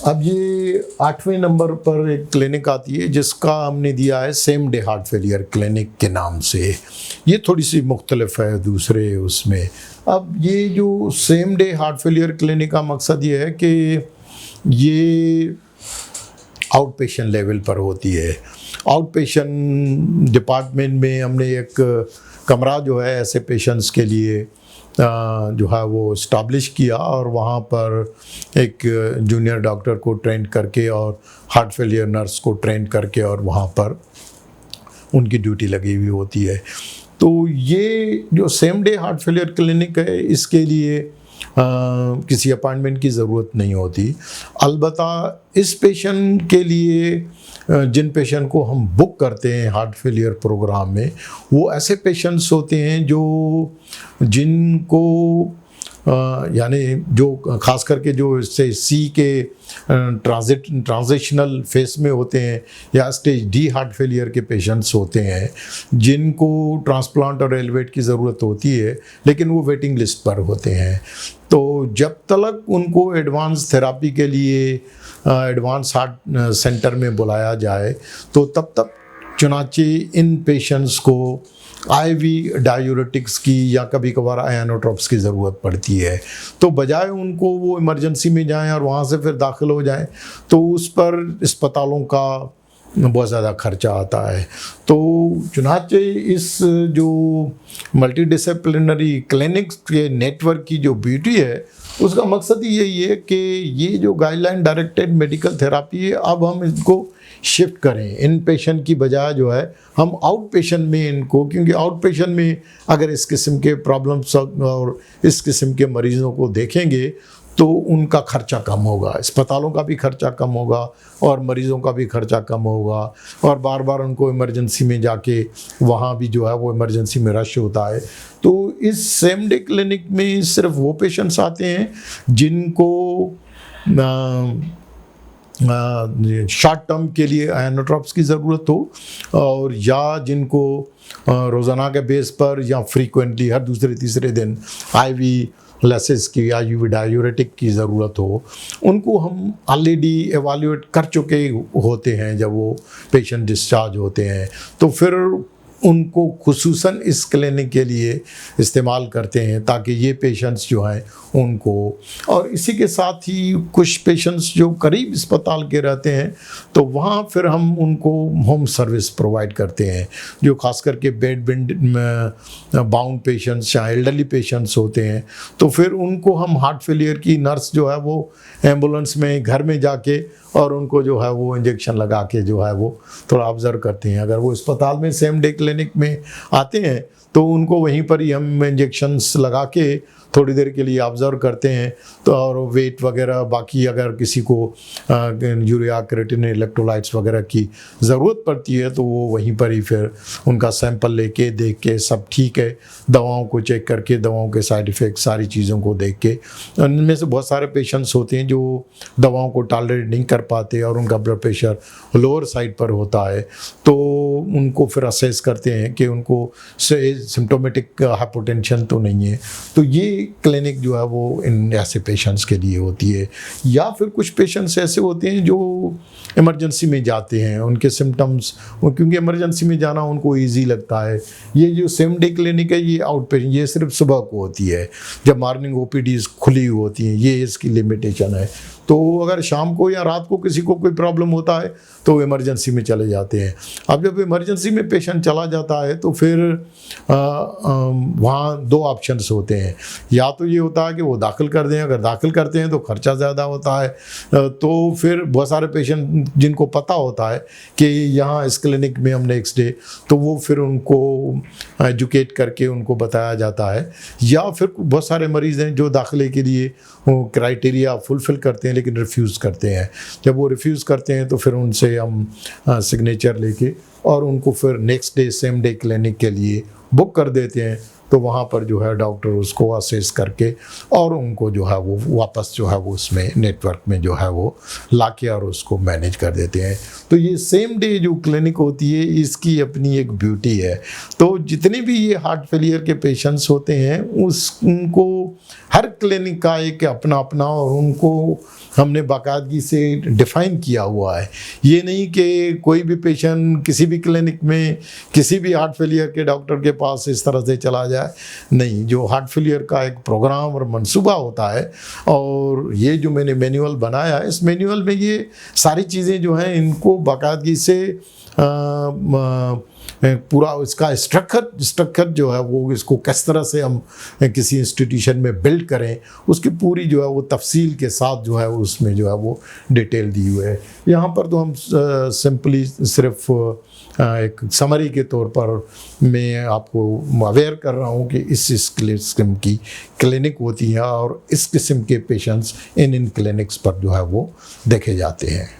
अब ये 8वें नंबर पर एक क्लिनिक आती है जिसका हमने दिया है same day heart failure clinic के नाम से। ये थोड़ी सी मुख्तलिफ है दूसरे उसमें। अब ये जो same day heart failure clinic का मकसद ये है कि ये आउट पेशेंट लेवल पर होती है। आउट पेशेंट डिपार्टमेंट में हमने एक कमरा जो है ऐसे पेशेंट्स के लिए जो है वो इस्टाब्लिश किया और वहाँ पर एक जूनियर डॉक्टर को ट्रेन करके और हार्ट फेलियर नर्स को ट्रेन करके और वहाँ पर उनकी ड्यूटी लगी हुई होती है। तो ये जो same day heart failure clinic है इसके लिए किसी अपॉइंटमेंट की ज़रूरत नहीं होती। अलबत्ता इस पेशेंट के लिए जिन पेशेंट को हम बुक करते हैं हार्ट फेलियर प्रोग्राम में, वो ऐसे पेशेंट्स होते हैं जो जिनको यानी जो खास करके जो इससे सी के ट्रांजिशनल फेस में होते हैं या स्टेज डी हार्ट फेलियर के पेशेंट्स होते हैं जिनको ट्रांसप्लांट और एलिवेट की ज़रूरत होती है लेकिन वो वेटिंग लिस्ट पर होते हैं। तो जब तक उनको एडवांस थेरापी के लिए एडवांस हार्ट सेंटर में बुलाया जाए तो तब तक चुनाचे इन पेशेंट्स को आईवी डायूरेटिक्स की या कभी कभार आयनोट्रॉप्स की ज़रूरत पड़ती है। तो बजाय उनको वो इमरजेंसी में जाएं और वहाँ से फिर दाखिल हो जाएं तो उस पर अस्पतालों का बहुत ज़्यादा खर्चा आता है। तो चुनाचे इस जो मल्टीडिसिप्लिनरी क्लिनिक्स के नेटवर्क की जो ब्यूटी है उसका मकसद ही यही है कि ये जो गाइडलाइन डायरेक्टेड मेडिकल थेरापी है अब हम इनको शिफ्ट करें इन पेशेंट की बजाय जो है हम आउट पेशेंट में इनको, क्योंकि आउट पेशेंट में अगर इस किस्म के प्रॉब्लम्स और इस किस्म के मरीज़ों को देखेंगे तो उनका खर्चा कम होगा, अस्पतालों का भी खर्चा कम होगा और मरीज़ों का भी खर्चा कम होगा और बार बार उनको इमरजेंसी में जाके वहाँ भी जो है वो इमरजेंसी में रश होता है। तो इस सेम डे क्लिनिक में सिर्फ वो पेशेंट्स आते हैं जिनको शॉर्ट टर्म के लिए आयनोट्रॉप्स की ज़रूरत हो और या जिनको रोज़ाना के बेस पर या फ्रीक्वेंटली हर दूसरे तीसरे दिन आईवी लेसेस की या यूवी डायूरेटिक की ज़रूरत हो। उनको हम ऑलरेडी एवाल्यूएट कर चुके होते हैं जब वो पेशेंट डिस्चार्ज होते हैं तो फिर उनको खुसूसन इस क्लिनिक के लिए इस्तेमाल करते हैं ताकि ये पेशेंट्स जो हैं उनको, और इसी के साथ ही कुछ पेशेंट्स जो करीब अस्पताल के रहते हैं तो वहाँ फिर हम उनको होम सर्विस प्रोवाइड करते हैं जो खास करके बेड बाउंड पेशेंट्स या एल्डरली पेशेंट्स होते हैं। तो फिर उनको हम हार्ट फेलियर की नर्स जो है वो एम्बुलेंस में घर में जाके और उनको जो है वो इंजेक्शन लगा के जो है वो थोड़ा ऑब्ज़र्व करते हैं। अगर वो अस्पताल में सेम डे क्लिनिक में आते हैं तो उनको वहीं पर ही हम इंजेक्शन्स लगा के थोड़ी देर के लिए ऑब्ज़र्व करते हैं। तो और वेट वगैरह बाकी अगर किसी को यूरिया क्रेटिनिन इलेक्ट्रोलाइट्स वगैरह की ज़रूरत पड़ती है तो वो वहीं पर ही फिर उनका सैंपल लेके देख के सब ठीक है, दवाओं को चेक करके दवाओं के साइड इफ़ेक्ट सारी चीज़ों को देख के, उनमें से बहुत सारे पेशेंट्स होते हैं जो दवाओं को टॉलरेट नहीं कर पाते और उनका ब्लड प्रेशर लोअर साइड पर होता है तो उनको फिर असेस करते हैं कि उनको सिम्टोमेटिक हाइपोटेंशन तो नहीं है। तो ये क्लिनिक जो है वो इन ऐसे पेशेंट्स के लिए होती है। या फिर कुछ पेशेंट्स ऐसे होते हैं जो इमरजेंसी में जाते हैं, उनके सिम्टम्स, क्योंकि इमरजेंसी में जाना उनको इजी लगता है। ये जो सेम डे क्लिनिक है ये आउट पेशेंट, ये सिर्फ सुबह को होती है जब मॉर्निंग ओपीडीज खुली होती हैं, ये इसकी लिमिटेशन है। तो अगर शाम को या रात को किसी को कोई प्रॉब्लम होता है तो इमरजेंसी में चले जाते हैं। अब जब इमरजेंसी में पेशेंट चला जाता है तो फिर वहाँ दो ऑप्शंस होते हैं, या तो ये होता है कि वो दाखिल कर दें, अगर दाखिल करते हैं तो खर्चा ज़्यादा होता है। तो फिर बहुत सारे पेशेंट जिनको पता होता है कि यहाँ इस क्लिनिक में हम नेक्स्ट डे, तो वो फिर उनको एजुकेट करके उनको बताया जाता है। या फिर बहुत सारे मरीज़ हैं जो दाखिले के लिए वो क्राइटेरिया फुलफ़िल करते हैं लेकिन रिफ्यूज़ करते हैं। जब वो रिफ्यूज़ करते हैं तो फिर उनसे हम सिग्नेचर लेके और उनको फिर next day same day clinic के लिए बुक कर देते हैं। तो वहाँ पर जो है डॉक्टर उसको असेस करके और उनको जो है वो वापस जो है वो उसमें नेटवर्क में जो है वो लाके और उसको मैनेज कर देते हैं। तो ये सेम डे जो क्लिनिक होती है इसकी अपनी एक ब्यूटी है। तो जितने भी ये हार्ट फेलियर के पेशेंट्स होते हैं उनको हर क्लिनिक का एक अपना अपना और उनको हमने बाकायदगी से डिफ़ाइन किया हुआ है। ये नहीं कि कोई भी पेशेंट किसी भी क्लिनिक में किसी भी हार्ट फेलियर के डॉक्टर के पास इस तरह से चला जाए, नहीं। जो हार्ट फेलियर का एक प्रोग्राम और मंसूबा होता है, और ये जो मैंने मैनुअल बनाया है, इस मैनुअल में ये सारी चीज़ें जो हैं इनको बाकायदगी से पूरा इसका स्ट्रक्चर जो है वो, इसको किस तरह से हम किसी इंस्टीट्यूशन में बिल्ड करें, उसकी पूरी जो है वो तफसील के साथ जो है उसमें जो है वो डिटेल दी हुई है। यहाँ पर तो हम सिंपली सिर्फ एक समरी के तौर पर मैं आपको अवेयर कर रहा हूँ कि इस किस्म की क्लिनिक होती है और इस किस्म के पेशेंट्स इन क्लिनिक्स पर जो है वो देखे जाते हैं।